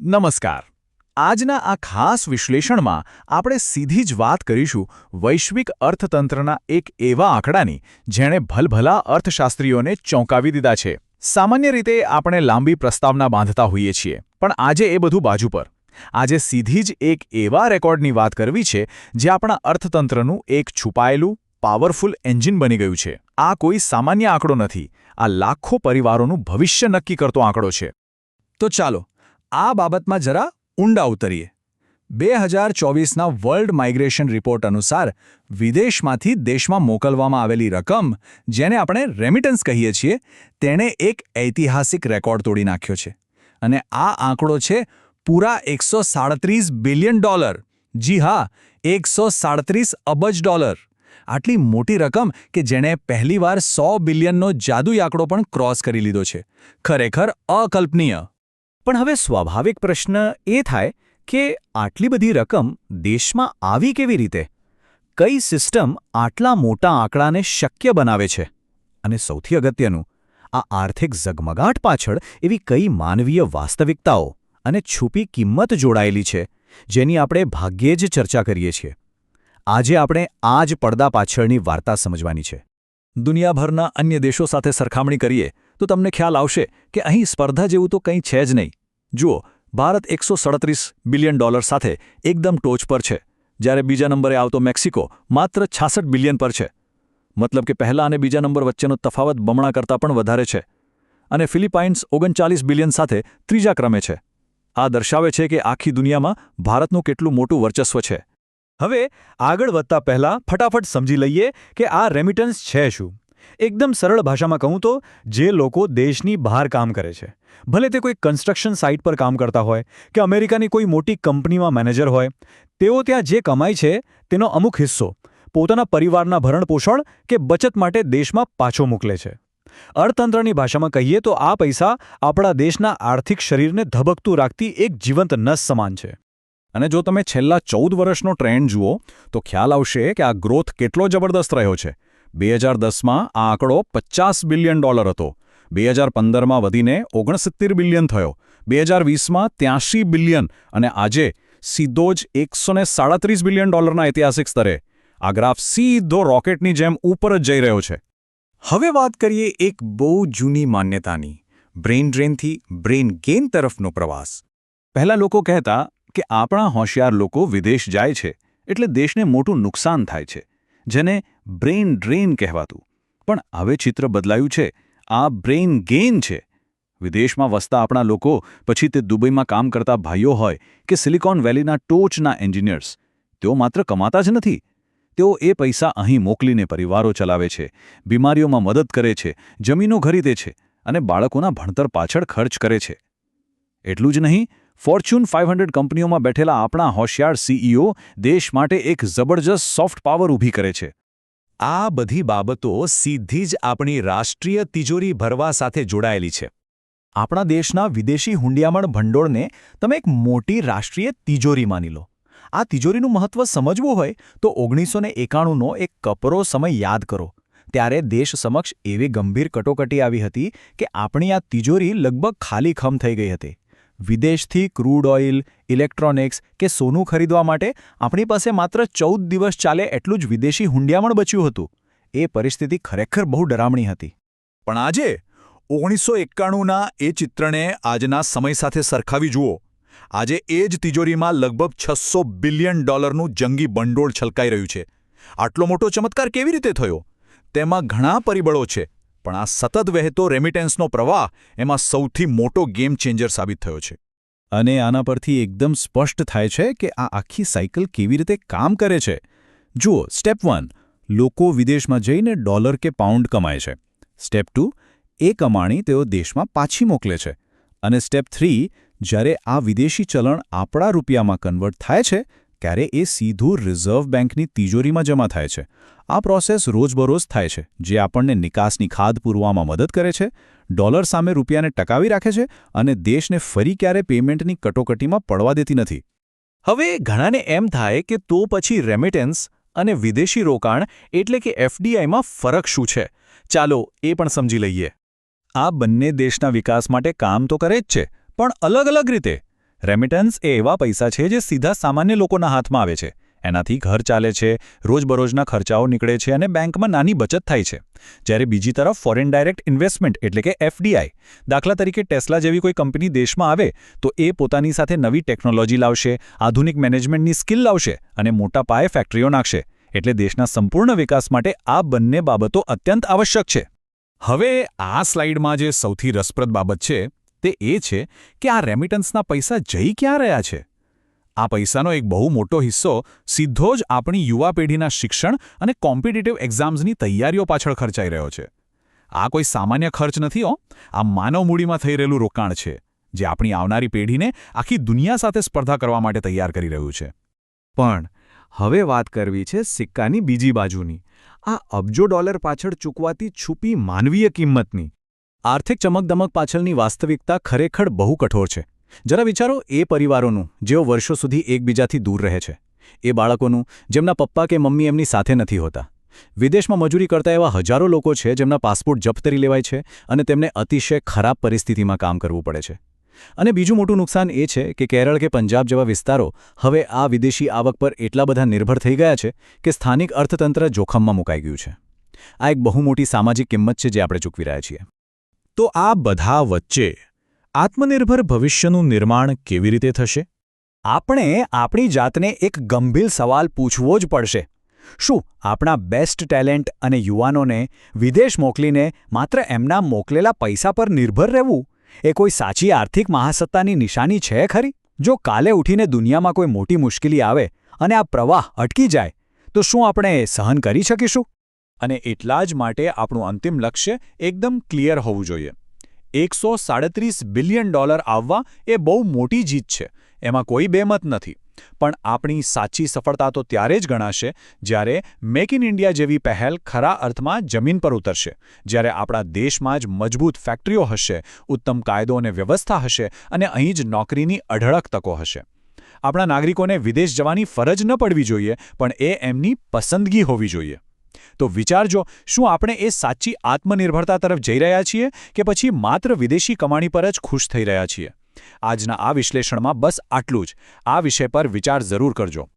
નમસ્કાર. આજના આ ખાસ વિશ્લેષણમાં આપણે સીધી જ વાત કરીશું વૈશ્વિક અર્થતંત્રના એક એવા આંકડાની જેણે ભલભલા અર્થશાસ્ત્રીઓને ચોંકાવી દીધા છે. સામાન્ય રીતે આપણે લાંબી પ્રસ્તાવના બાંધતા હોઈએ છીએ, પણ આજે એ બધું બાજુ પર. આજે સીધી જ એક એવા રેકોર્ડની વાત કરવી છે જે આપણા અર્થતંત્રનું એક છુપાયેલું, પાવરફુલ એન્જિન બની ગયું છે. આ કોઈ સામાન્ય આંકડો નથી, આ લાખો પરિવારોનું ભવિષ્ય નક્કી કરતો આંકડો છે. તો ચાલો આ બાબતમાં જરા ઊંડા ઉતરીએ. 2024ના વર્લ્ડ માઇગ્રેશન રિપોર્ટ અનુસાર વિદેશમાંથી દેશમાં મોકલવામાં આવેલી રકમ, જેને આપણે રેમિટન્સ કહીએ છીએ, તેણે એક ઐતિહાસિક રેકોર્ડ તોડી નાખ્યો છે. અને આ આંકડો છે પૂરા $137 બિલિયન. જી હા, $137 અબજ. આટલી મોટી રકમ કે જેણે પહેલીવાર 100 બિલિયનનો જાદુઈ આંકડો પણ ક્રોસ કરી લીધો છે. ખરેખર અકલ્પનીય. પણ હવે સ્વાભાવિક પ્રશ્ન એ થાય કે આટલી બધી રકમ દેશમાં આવી કેવી રીતે? કઈ સિસ્ટમ આટલા મોટા આંકડાને શક્ય બનાવે છે? અને સૌથી અગત્યનું, આ આર્થિક ઝગમગાટ પાછળ એવી કઈ માનવીય વાસ્તવિકતાઓ અને છુપી કિંમત જોડાયેલી છે જેની આપણે ભાગ્યે જ ચર્ચા કરીએ છીએ. આજે આપણે આ જ પડદા પાછળની વાર્તા સમજવાની છે. દુનિયાભરના અન્ય દેશો સાથે સરખામણી કરીએ તો તમને ખ્યાલ આવશે કે અહીં સ્પર્ધા જેવું તો કંઈ છે જ નહીં. જુઓ, ભારત $137 બિલિયન સાથે એકદમ ટોચ પર છે, જ્યારે બીજા નંબરે આવતો મેક્સિકો માત્ર 66 બિલિયન પર છે. મતલબ કે પહેલા અને બીજા નંબર વચ્ચેનો તફાવત બમણા કરતાં પણ વધારે છે. અને ફિલિપાઇન્સ 39 બિલિયન સાથે ત્રીજા ક્રમે છે. આ દર્શાવે છે કે આખી દુનિયામાં ભારતનું કેટલું મોટું વર્ચસ્વ છે. હવે આગળ વધતા પહેલા ફટાફટ સમજી લઈએ કે આ રેમિટન્સ છે શું. એકદમ સરળ ભાષામાં કહું તો, જે લોકો દેશની બહાર કામ કરે છે, ભલે તે કોઈ કન્સ્ટ્રક્શન સાઇટ પર કામ કરતા હોય કે અમેરિકાની કોઈ મોટી કંપનીમાં મેનેજર હોય, તેઓ ત્યાં જે કમાય છે તેનો અમુક હિસ્સો પોતાના પરિવારના ભરણપોષણ કે બચત માટે દેશમાં પાછો મોકલે છે. અર્થતંત્રની ભાષામાં કહીએ તો આ પૈસા આપણા દેશના આર્થિક શરીરને ધબકતું રાખતી એક જીવંત નસ સમાન છે. અને જો તમે છેલ્લા 14 વર્ષનો ટ્રેન્ડ જુઓ તો ખ્યાલ આવશે કે આ ગ્રોથ કેટલો જબરદસ્ત રહ્યો છે. 2010માં આ આંકડો $50 બિલિયન હતો. 2015માં વધીને 69 બિલિયન થયો. 2020માં 83 બિલિયન અને આજે સીધો જ $137 બિલિયન ઐતિહાસિક સ્તરે. આ ગ્રાફ સીધો રોકેટની જેમ ઉપર જ જઈ રહ્યો છે. હવે વાત કરીએ એક બહુ જૂની માન્યતાની, બ્રેઇન ડ્રેનથી બ્રેઇન ગેઇન તરફનો પ્રવાસ. પહેલા લોકો કહેતા કે આપણા હોશિયાર લોકો વિદેશ જાય છે એટલે દેશને મોટું નુકસાન થાય છે, જેને બ્રેઇન ડ્રેન કહેવાતું. પણ હવે ચિત્ર બદલાયું છે. આ બ્રેઇન ગેઇન છે. વિદેશમાં વસતા આપણા લોકો, પછી તે દુબઈમાં કામ કરતા ભાઈઓ હોય કે સિલિકોન વેલીના ટોચના એન્જિનિયર્સ, તેઓ માત્ર કમાતા જ નથી. તેઓ એ પૈસા અહીં મોકલીને પરિવારો ચલાવે છે, બીમારીઓમાં મદદ કરે છે, જમીનો ખરીદે છે અને બાળકોના ભણતર પાછળ ખર્ચ કરે છે. એટલું જ નહીં, ફોર્ચ્યુન 500 કંપનીઓમાં બેઠેલા આપણા હોશિયાર સીઈઓ દેશ માટે એક જબરજસ્ત સોફ્ટ પાવર ઊભી કરે છે. આ બધી બાબતો સીધી જ આપણી રાષ્ટ્રીય તિજોરી ભરવા સાથે જોડાયેલી છે. આપણા દેશના વિદેશી હુંડિયામણ ભંડોળને તમે એક મોટી રાષ્ટ્રીય તિજોરી માની લો. આ તિજોરીનું મહત્વ સમજવું હોય તો 1991નો એક કપરો સમય યાદ કરો. ત્યારે દેશ સમક્ષ એવી ગંભીર કટોકટી આવી હતી કે આપણી આ તિજોરી લગભગ ખાલીખમ થઈ ગઈ હતી. વિદેશથી ક્રૂડ ઓઇલ, ઇલેક્ટ્રોનિક્સ કે સોનું ખરીદવા માટે આપણી પાસે માત્ર 14 દિવસ ચાલે એટલું જ વિદેશી હુંડિયામણ બચ્યું હતું. એ પરિસ્થિતિ ખરેખર બહુ ડરામણી હતી. પણ આજે 1991ના એ ચિત્રને આજના સમય સાથે સરખાવી જુઓ. આજે એ જ તિજોરીમાં લગભગ $600 બિલિયન જંગી ભંડોળ છલકાઈ રહ્યું છે. આટલો મોટો ચમત્કાર કેવી રીતે થયો? તેમાં ઘણા પરિબળો છે, પણ આ સતત વહેતો રેમિટેન્સનો પ્રવાહ એમાં સૌથી મોટો ગેમ ચેન્જર સાબિત થયો છે. અને આના પરથી એકદમ સ્પષ્ટ થાય છે કે આ આખી સાયકલ કેવી રીતે કામ કરે છે. જુઓ, સ્ટેપ 1, લોકો વિદેશમાં જઈને ડોલર કે પાઉન્ડ કમાય છે. સ્ટેપ 2, એ કમાણી તેઓ દેશમાં પાછી મોકલે છે. અને સ્ટેપ 3, જ્યારે આ વિદેશી ચલણ આપણા રૂપિયામાં કન્વર્ટ થાય છે ત્યારે એ સીધું રિઝર્વ બેંકની તિજોરીમાં જમા થાય છે. આ પ્રોસેસ રોજબરોજ થાય છે, જે આપણને નિકાસની ખાધ પૂરવામાં મદદ કરે છે, ડોલર સામે રૂપિયાને ટકાવી રાખે છે અને દેશને ફરી ક્યારે પેમેન્ટની કટોકટીમાં પડવા દેતી નથી. હવે ઘણાને એમ થાય કે તો પછી રેમિટન્સ અને વિદેશી રોકાણ એટલે કે એફડીઆઈમાં ફરક શું છે? ચાલો એ પણ સમજી લઈએ. આ બંને દેશના વિકાસ માટે કામ તો કરે જ છે, પણ અલગ અલગ રીતે. રેમિટન્સ એ એવા પૈસા છે જે સીધા સામાન્ય લોકોના હાથમાં આવે છે. એનાથી ઘર ચાલે છે, રોજબરોજના ખર્ચાઓ નીકળે છે અને બેંકમાં નાની બચત થાય છે. જ્યારે બીજી તરફ ફોરેન ડાયરેક્ટ ઇન્વેસ્ટમેન્ટ એટલે કે એફડીઆઈ, દાખલા તરીકે ટેસ્લા જેવી કોઈ કંપની દેશમાં આવે તો એ પોતાની સાથે નવી ટેકનોલોજી લાવશે, આધુનિક મેનેજમેન્ટની સ્કિલ લાવશે અને મોટા પાયે ફેક્ટરીઓ નાખશે. એટલે દેશના સંપૂર્ણ વિકાસ માટે આ બંને બાબતો અત્યંત આવશ્યક છે. હવે આ સ્લાઇડમાં જે સૌથી રસપ્રદ બાબત છે તે એ છે કે આ રેમિટન્સના પૈસા જઈ ક્યાં રહ્યા છે. આ પૈસાનો એક બહુ મોટો હિસ્સો સીધો જ આપણી યુવા પેઢીના શિક્ષણ અને કોમ્પિટિટિવ એક્ઝામ્સની તૈયારીઓ પાછળ ખર્ચાઈ રહ્યો છે. આ કોઈ સામાન્ય ખર્ચ નથી હો, આ માનવ મૂડીમાં થઈ રહેલું રોકાણ છે જે આપણી આવનારી પેઢીને આખી દુનિયા સાથે સ્પર્ધા કરવા માટે તૈયાર કરી રહ્યું છે. પણ હવે વાત કરવી છે સિક્કાની બીજી બાજુની, આ અબજો ડોલર પાછળ ચૂકવાતી છુપી માનવીય કિંમતની. આર્થિક ચમકદમક પાછળની વાસ્તવિકતા ખરેખર બહુ કઠોર છે. જરા વિચારો એ પરિવારોનું જેઓ વર્ષો સુધી એકબીજાથી દૂર રહે છે, એ બાળકોનું જેમના પપ્પા કે મમ્મી એમની સાથે નથી હોતા. વિદેશમાં મજૂરી કરતા એવા હજારો લોકો છે જેમના પાસપોર્ટ જપ્ત કરી લેવાય છે અને તેમને અતિશય ખરાબ પરિસ્થિતિમાં કામ કરવું પડે છે. અને બીજું મોટું નુકસાન એ છે કે કેરળ કે પંજાબ જેવા વિસ્તારો હવે આ વિદેશી આવક પર એટલા બધા નિર્ભર થઈ ગયા છે કે સ્થાનિક અર્થતંત્ર જોખમમાં મુકાઈ ગયું છે. આ એક બહુ મોટી સામાજિક કિંમત છે જે આપણે ચૂકવી રહ્યા છીએ. તો આ બધા વચ્ચે આત્મનિર્ભર ભવિષ્યનું નિર્માણ કેવી રીતે થશે? આપણે આપણી જાતને એક ગંભીર સવાલ પૂછવો જ પડશે. શું આપણા બેસ્ટ ટેલેન્ટ અને યુવાનોને વિદેશ મોકલીને માત્ર એમના મોકલેલા પૈસા પર નિર્ભર રહેવું એ કોઈ સાચી આર્થિક મહાસત્તાની નિશાની છે ખરી? જો કાલે ઉઠીને દુનિયામાં કોઈ મોટી મુશ્કેલી આવે અને આ પ્રવાહ અટકી જાય તો શું આપણે સહન કરી શકીશું? અને એટલા જ માટે આપણું અંતિમ લક્ષ્ય એકદમ ક્લિયર હોવું જોઈએ. $137 બિલિયન આવવા એ બહુ મોટી જીત છે, એમાં કોઈ બેમત નથી. પણ આપણી સાચી સફળતા તો ત્યારે જ ગણાશે જ્યારે મેક ઇન ઇન્ડિયા જેવી પહેલ ખરા અર્થમાં જમીન પર ઉતરશે, જ્યારે આપણા દેશમાં જ મજબૂત ફેક્ટરીઓ હશે, ઉત્તમ કાયદો અને વ્યવસ્થા હશે અને અહીં જ નોકરીની અઢળક તકો હશે. આપણા નાગરિકોને વિદેશ જવાની ફરજ ન પડવી જોઈએ, પણ એ એમની પસંદગી હોવી જોઈએ. તો વિચારજો, શું આપણે એ સાચી આત્મનિર્ભરતા તરફ જઈ રહ્યા છીએ કે પછી માત્ર વિદેશી કમાણી પર જ ખુશ થઈ રહ્યા છીએ? આજના આ વિશ્લેષણમાં બસ આટલું જ. આ વિષય પર વિચાર જરૂર કરજો.